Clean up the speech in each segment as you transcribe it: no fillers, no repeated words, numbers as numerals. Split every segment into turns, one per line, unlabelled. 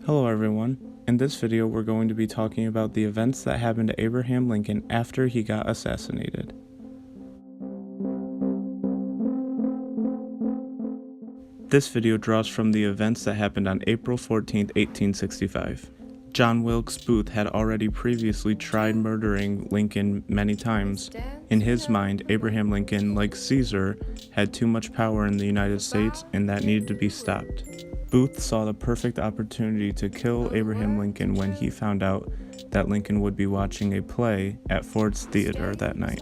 Hello everyone. In this video we're going to be talking about the events that happened to Abraham Lincoln after he got assassinated. This video draws from the events that happened on April 14, 1865. John Wilkes Booth had already previously tried murdering Lincoln many times. In his mind, Abraham Lincoln, like Caesar, had too much power in the United States and that needed to be stopped. Booth saw the perfect opportunity to kill Abraham Lincoln when he found out that Lincoln would be watching a play at Ford's Theater that night.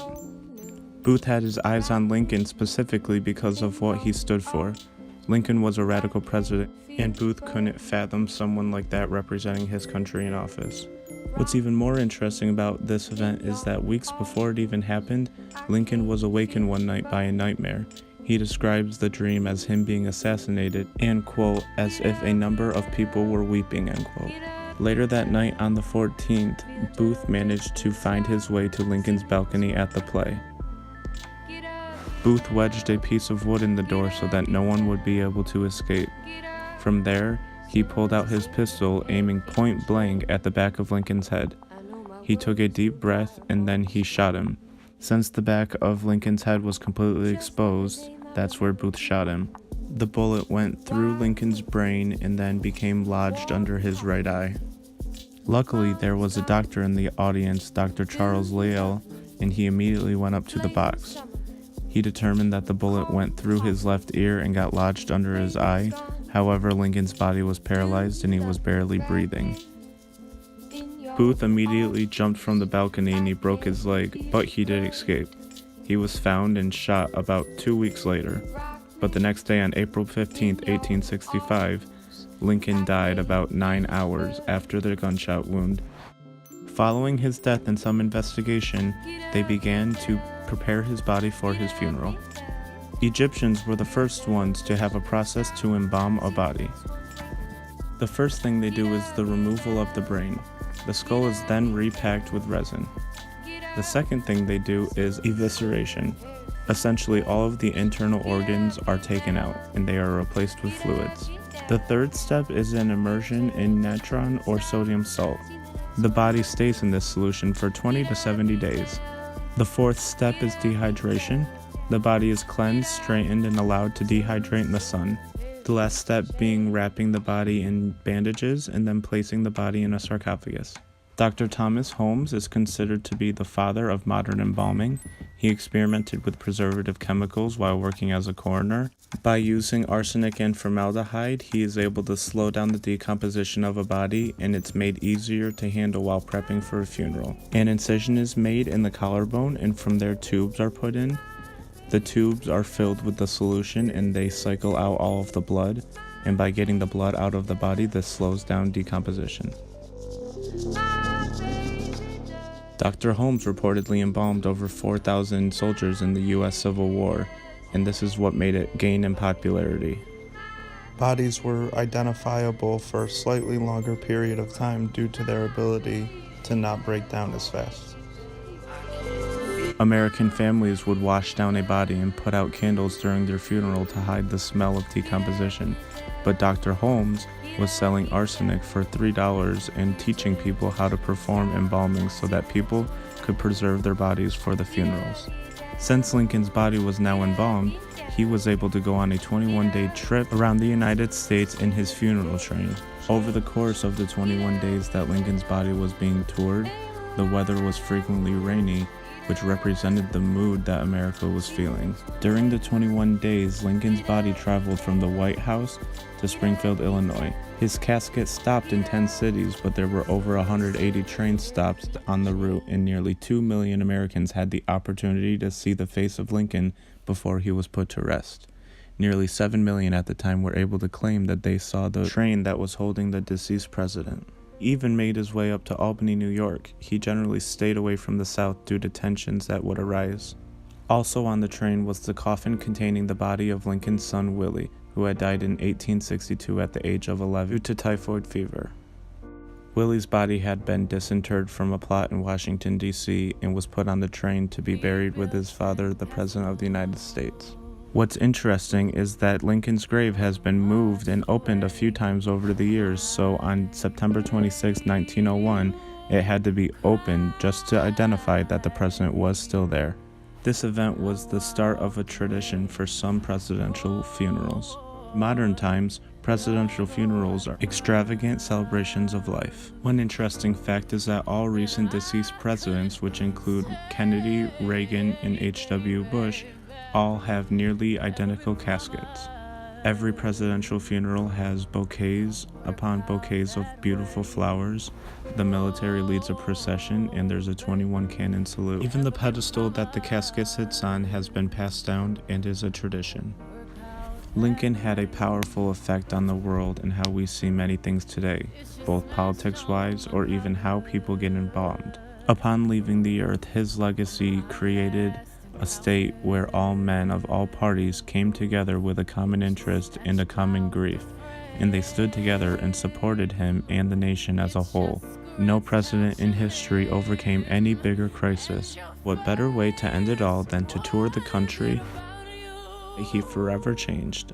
Booth had his eyes on Lincoln specifically because of what he stood for. Lincoln was a radical president, and Booth couldn't fathom someone like that representing his country in office. What's even more interesting about this event is that weeks before it even happened, Lincoln was awakened one night by a nightmare. He describes the dream as him being assassinated and, quote, as if a number of people were weeping, end quote. Later that night on the 14th, Booth managed to find his way to Lincoln's balcony at the play. Booth wedged a piece of wood in the door so that no one would be able to escape. From there, he pulled out his pistol, aiming point blank at the back of Lincoln's head. He took a deep breath and then he shot him. Since the back of Lincoln's head was completely exposed, that's where Booth shot him. The bullet went through Lincoln's brain and then became lodged under his right eye. Luckily, there was a doctor in the audience, Dr. Charles Lyell, and he immediately went up to the box. He determined that the bullet went through his left ear and got lodged under his eye. However, Lincoln's body was paralyzed and he was barely breathing. Booth immediately jumped from the balcony and he broke his leg, but he did escape. He was found and shot about 2 weeks later. But the next day on April 15, 1865, Lincoln died about 9 hours after the gunshot wound. Following his death and some investigation, they began to prepare his body for his funeral. Egyptians were the first ones to have a process to embalm a body. The first thing they do is the removal of the brain. The skull is then repacked with resin. The second thing they do is evisceration. Essentially, all of the internal organs are taken out and they are replaced with fluids. The third step is an immersion in natron or sodium salt. The body stays in this solution for 20 to 70 days. The fourth step is dehydration. The body is cleansed, straightened, and allowed to dehydrate in the sun. The last step being wrapping the body in bandages and then placing the body in a sarcophagus. Dr. Thomas Holmes is considered to be the father of modern embalming. He experimented with preservative chemicals while working as a coroner. By using arsenic and formaldehyde, he is able to slow down the decomposition of a body, and it's made easier to handle while prepping for a funeral. An incision is made in the collarbone, and from there tubes are put in. The tubes are filled with the solution and they cycle out all of the blood, and by getting the blood out of the body, this slows down decomposition. Dr. Holmes reportedly embalmed over 4,000 soldiers in the U.S. Civil War, and this is what made it gain in popularity. Bodies were identifiable for a slightly longer period of time due to their ability to not break down as fast. American families would wash down a body and put out candles during their funeral to hide the smell of decomposition, but Dr. Holmes was selling arsenic for $3 and teaching people how to perform embalming so that people could preserve their bodies for the funerals. Since Lincoln's body was now embalmed, he was able to go on a 21-day trip around the United States in his funeral train. Over the course of the 21 days that Lincoln's body was being toured, the weather was frequently rainy, which represented the mood that America was feeling. During the 21 days, Lincoln's body traveled from the White House to Springfield, Illinois. His casket stopped in 10 cities, but there were over 180 train stops on the route, and nearly 2 million Americans had the opportunity to see the face of Lincoln before he was put to rest. Nearly 7 million at the time were able to claim that they saw the train that was holding the deceased president. Even made his way up to Albany, New York. He generally stayed away from the South due to tensions that would arise. Also on the train was the coffin containing the body of Lincoln's son Willie, who had died in 1862 at the age of 11 due to typhoid fever. Willie's body had been disinterred from a plot in Washington, D.C. and was put on the train to be buried with his father, the President of the United States. What's interesting is that Lincoln's grave has been moved and opened a few times over the years, so on September 26, 1901, it had to be opened just to identify that the president was still there. This event was the start of a tradition for some presidential funerals. In modern times, presidential funerals are extravagant celebrations of life. One interesting fact is that all recent deceased presidents, which include Kennedy, Reagan, and H.W. Bush, all have nearly identical caskets. Every presidential funeral has bouquets upon bouquets of beautiful flowers. The military leads a procession, and there's a 21 cannon salute. Even the pedestal that the casket sits on has been passed down and is a tradition. Lincoln had a powerful effect on the world and how we see many things today, both politics-wise or even how people get involved. Upon leaving the earth, his legacy created a state where all men of all parties came together with a common interest and a common grief, and they stood together and supported him and the nation as a whole. No president in history overcame any bigger crisis. What better way to end it all than to tour the country? He forever changed.